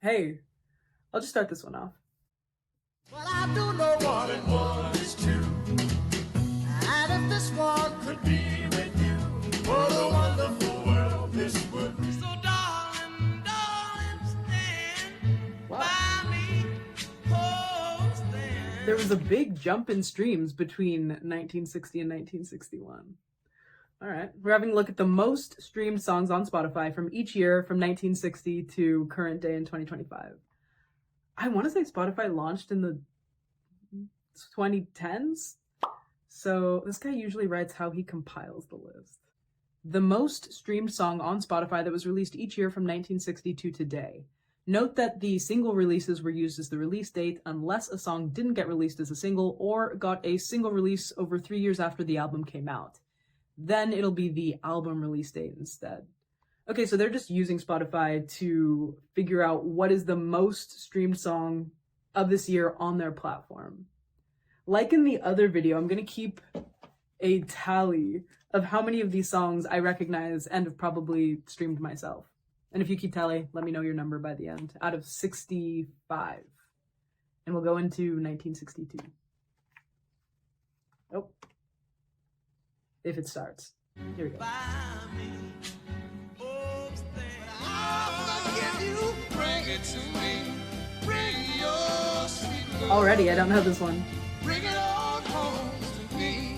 Hey, I'll just start this one off. Well, I do know one and one is two. And if this one could be with you, what a wonderful world this would be. So darling, stand by me. Oh, stand. There was a big jump in streams between 1960 and 1961. All right, we're having a look at the most streamed songs on Spotify from each year from 1960 to current day in 2025. I want to say Spotify launched in the 2010s. So this guy usually writes how he compiles the list. The most streamed song on Spotify that was released each year from 1960 to today. Note that the single releases were used as the release date unless a song didn't get released as a single or got a single release over 3 years after the album came out. Then it'll be the album release date instead. Okay, so they're just using Spotify to figure out what is the most streamed song of this year on their platform. Like in the other video, I'm going to keep a tally of how many of these songs I recognize and have probably streamed myself. And if you keep tally, let me know your number by the end, out of 65. And we'll go into 1962. Oh. If it starts. Here we go. Already, I don't know this one. Bring it on home to me.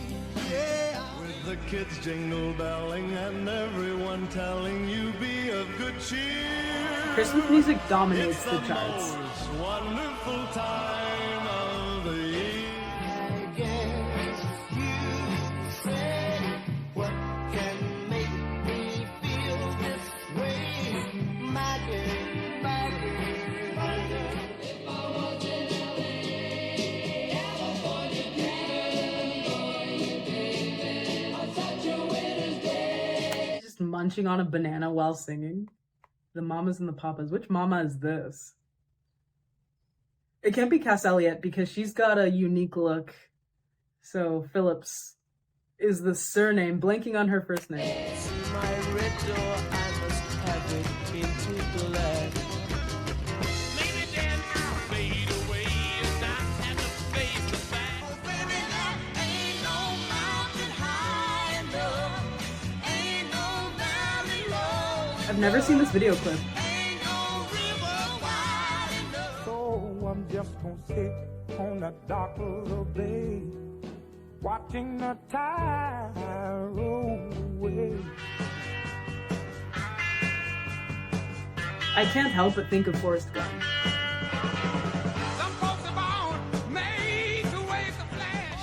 Yeah. With the kids jingle belling and everyone telling you be of good cheer. Christmas music dominates the charts. It's the most wonderful time of the year. I guess you say what can make me feel this way, my dear, my dear, my dear. If I was in LA, California, baby, I'll touch you winter's day. Just munching on a banana while singing. The mamas and the papas. Which mama is this? It can't be Cass Elliot because she's got a unique look. So Phillips is the surname, blanking on her first name. It's my red door, I must have it into black. Maybe then I'll fade away and not have to face the fact. Oh, baby, there ain't no mountain high enough, ain't no valley low. I've never seen this video clip. Ain't no river wide enough. So I'm just gonna sit on a dock of the bay, watching the tide roll away. I can't help but think of Forrest Gump. Some folks are born made to wave the flag.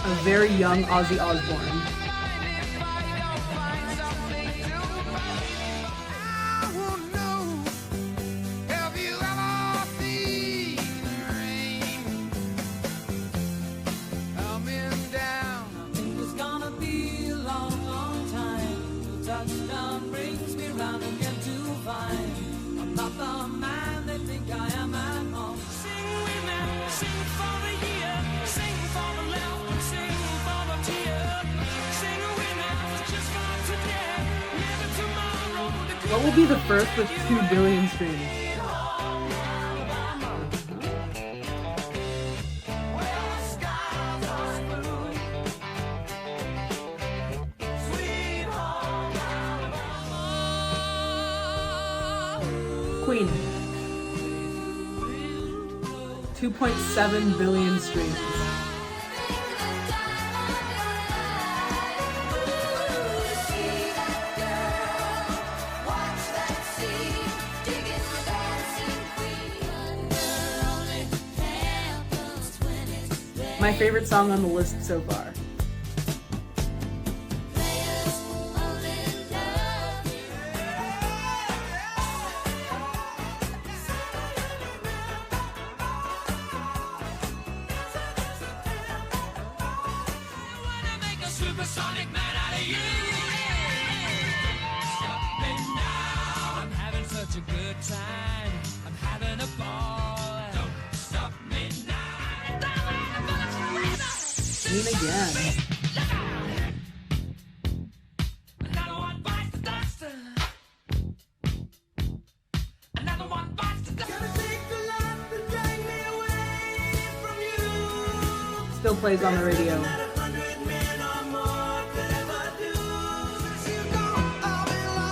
A very young Ozzy Osbourne. What will be the first with 2 billion streams? Queen. 2.7 billion streams. My favorite song on the list so far. Supersonic man out of you. Stop me now. I'm having such a good time. I'm having a ball. Don't stop me now. Seen again. still plays on the radio.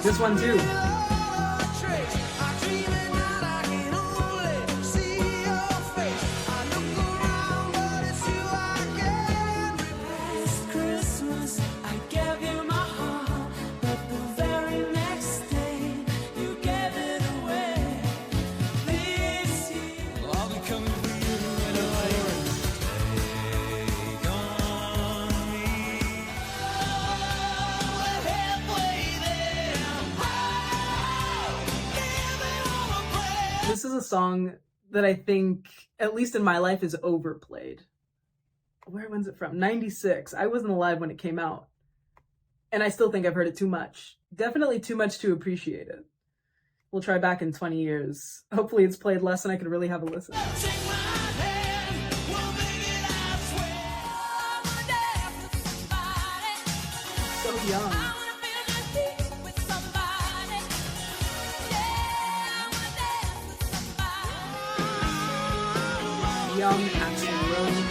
This one too. This is a song that I think, at least in my life, is overplayed. When's it from? 96. I wasn't alive when it came out. And I still think I've heard it too much. Definitely too much to appreciate it. We'll try back in 20 years. Hopefully it's played less and I could really have a listen. So young. Young Axl Rose.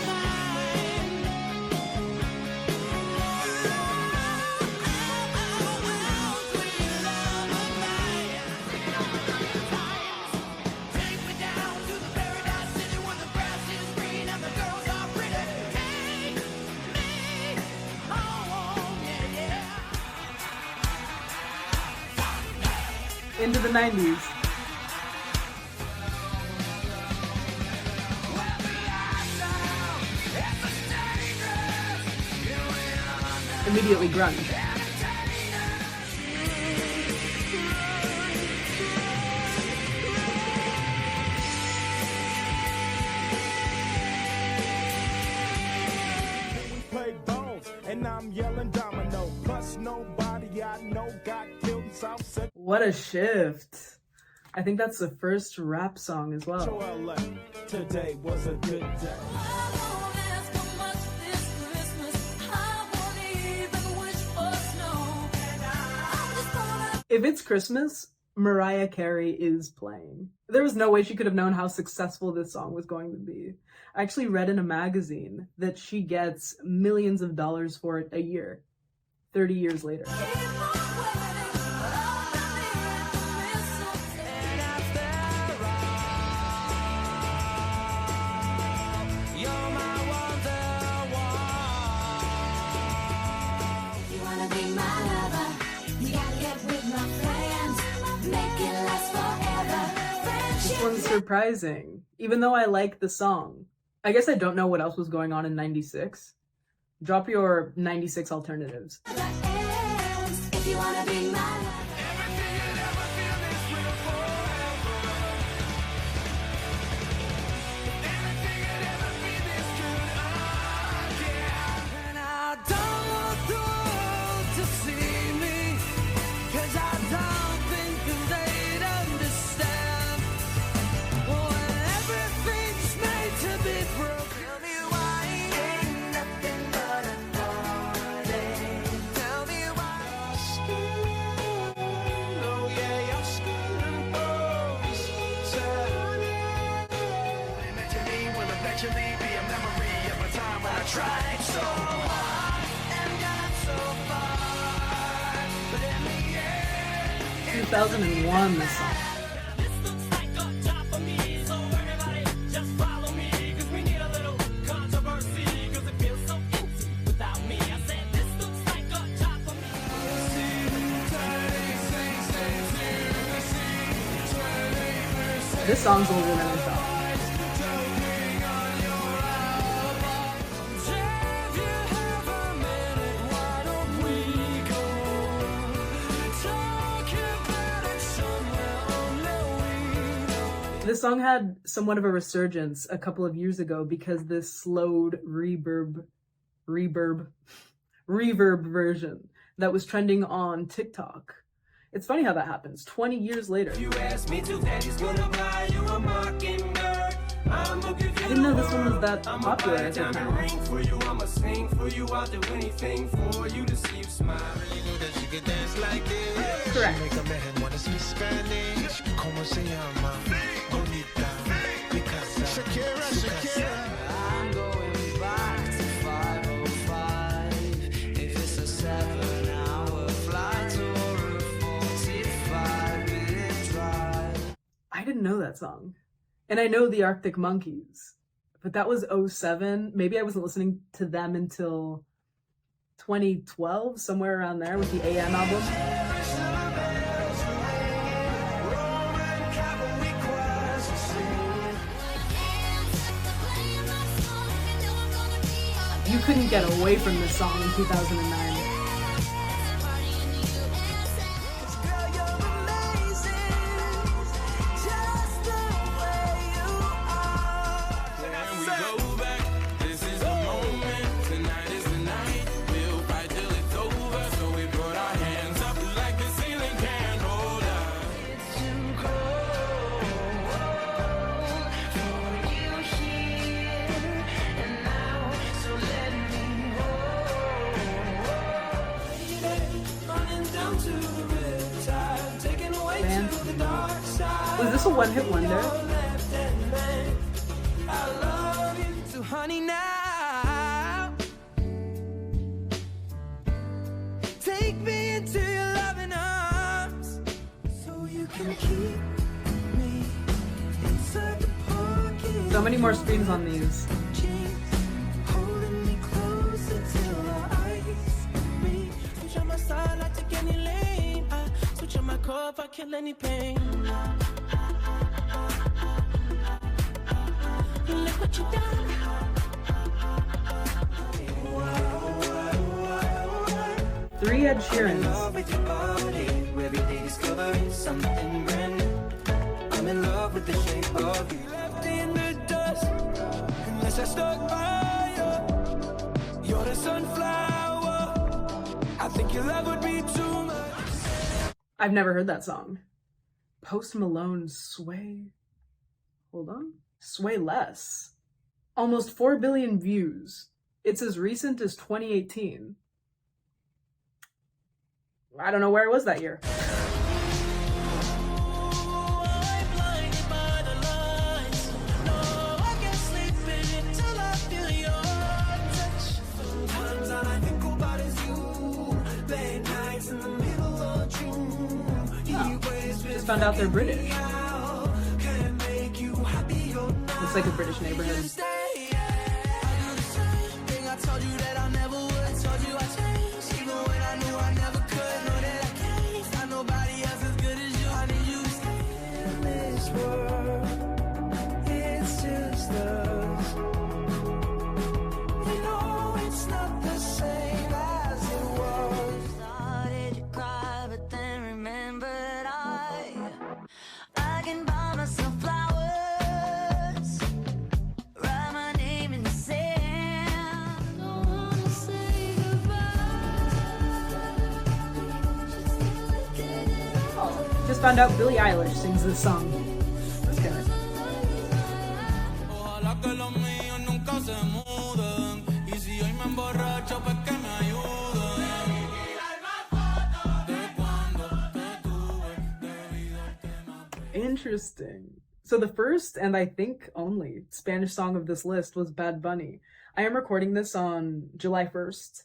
Into the 90s. Immediately grunge. Play bones, and I'm yelling domino. Plus nobody I know got killed in South Central. What a shift. I think that's the first rap song as well. LA. Today was a good day. If it's Christmas, Mariah Carey is playing. There was no way she could have known how successful this song was going to be. I actually read in a magazine that she gets millions of dollars for it a year, 30 years later. This one's surprising, even though I like the song. I guess I don't know what else was going on in 96. Drop your 96 alternatives. If you wanna be my tried so hard and got so far, but in the end, 2001, this song. this looks like a job for me, so everybody just follow me, cause we need a little controversy, cause it feels so empty without me. I said this looks like a job for me. This song's older than I thought. This song had somewhat of a resurgence a couple of years ago because this slowed reverb version that was trending on TikTok. It's funny how that happens 20 years later. You asked me to, daddy's gonna buy you a mockingbird. I didn't know this one was that popular at the time. Ring for you, I'ma sing for you, I'll do anything for you to see you smile. You know that you can dance like this. Correct. Make a man wanna speak Spanish. Como se llama? Bonita. Because Shakira. I'm going back to didn't know that song. And I know the Arctic Monkeys, but that was '07. Maybe I wasn't listening to them until 2012, somewhere around there with the AM album. You couldn't get away from this song in 2009. Was this a one-hit wonder? So honey, now take me into your loving arms, so you can keep me inside the pocket. So many more streams on these. Holding me closer till our eyes meet. Switch on my side, I take any lane. I switch on my core if I kill any pain. Look what you done. 3 Ed Sheerans. Every day discovering something brand new. I'm in love with the shape of you. Left in the dust, unless I stuck by you. You're the sunflower. I think your love would be too much. I've never heard that song. Post Malone's Sway. Hold on. Sway Less. Almost 4 billion views. It's as recent as 2018. I don't know where I was that year. Just found out they're British. Looks like a British neighborhood. Just found out Billie Eilish sings this song. That's good. Interesting. So the first, and I think only, Spanish song of this list was Bad Bunny. I am recording this on July 1st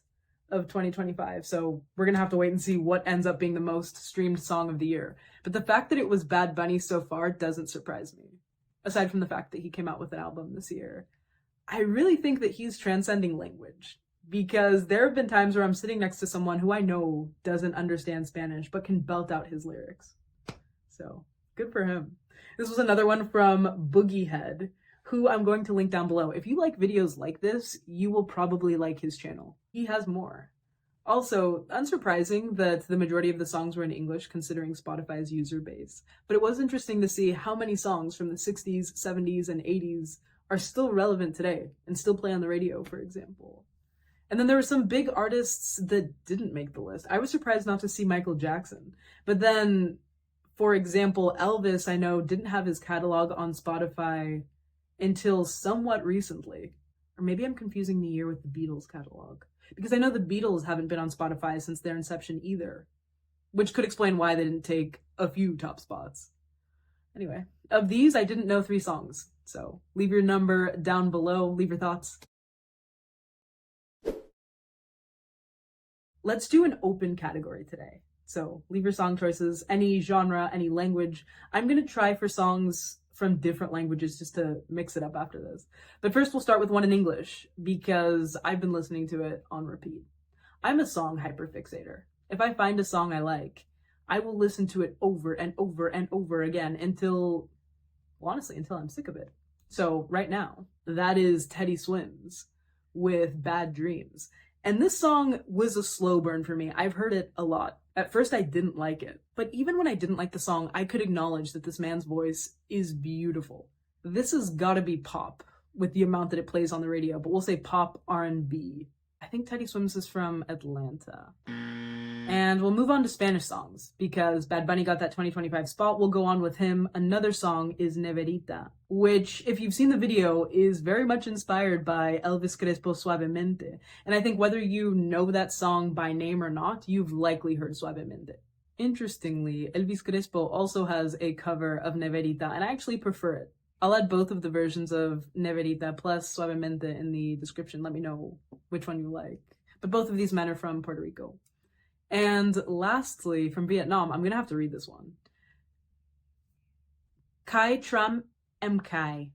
of 2025, so we're gonna have to wait and see what ends up being the most streamed song of the year. But the fact that it was Bad Bunny so far doesn't surprise me, aside from the fact that he came out with an album this year. I really think that he's transcending language, because there have been times where I'm sitting next to someone who I know doesn't understand Spanish but can belt out his lyrics. So good for him. This was another one from Boogiehead, who I'm going to link down below. If you like videos like this, you will probably like his channel. He has more. Also, unsurprising that the majority of the songs were in English considering Spotify's user base, but it was interesting to see how many songs from the 60s, 70s, and 80s are still relevant today and still play on the radio, for example. And then there were some big artists that didn't make the list. I was surprised not to see Michael Jackson, but then, for example, Elvis, I know, didn't have his catalog on Spotify until somewhat recently. Or maybe I'm confusing the year with the Beatles catalog, because I know the Beatles haven't been on Spotify since their inception either, which could explain why they didn't take a few top spots. Anyway, of these, I didn't know 3 songs, so leave your number down below, leave your thoughts. Let's do an open category today. So leave your song choices, any genre, any language. I'm gonna try for songs from different languages just to mix it up after this. But first we'll start with one in English because I've been listening to it on repeat. I'm a song hyperfixator. If I find a song I like, I will listen to it over and over and over again until, well, honestly, until I'm sick of it. So right now, that is Teddy Swims with Bad Dreams. And this song was a slow burn for me. I've heard it a lot. At first, I didn't like it. But even when I didn't like the song, I could acknowledge that this man's voice is beautiful. This has gotta be pop with the amount that it plays on the radio, but we'll say pop R&B. I think Teddy Swims is from Atlanta. And we'll move on to Spanish songs, because Bad Bunny got that 2025 spot. We'll go on with him. Another song is Neverita, which, if you've seen the video, is very much inspired by Elvis Crespo Suavemente. And I think whether you know that song by name or not, you've likely heard Suavemente. Interestingly, Elvis Crespo also has a cover of Neverita, and I actually prefer it. I'll add both of the versions of Neverita plus Suavemente in the description. Let me know which one you like. But both of these men are from Puerto Rico. And lastly, from Vietnam, I'm gonna have to read this one. Kai Tram Em Kai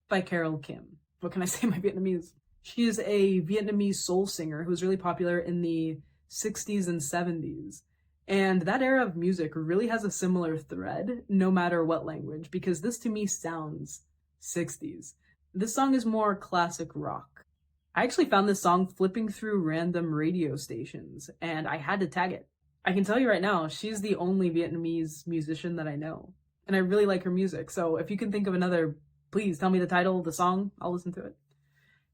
by Carol Kim. What can I say, my Vietnamese? She is a Vietnamese soul singer who was really popular in the 60s and 70s. And that era of music really has a similar thread, no matter what language, because this to me sounds 60s. This song is more classic rock. I actually found this song flipping through random radio stations, and I had to tag it. I can tell you right now, she's the only Vietnamese musician that I know, and I really like her music, so if you can think of another, please tell me the title of the song, I'll listen to it.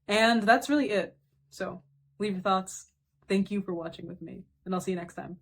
And that's really it. So, leave your thoughts. Thank you for watching with me, and I'll see you next time.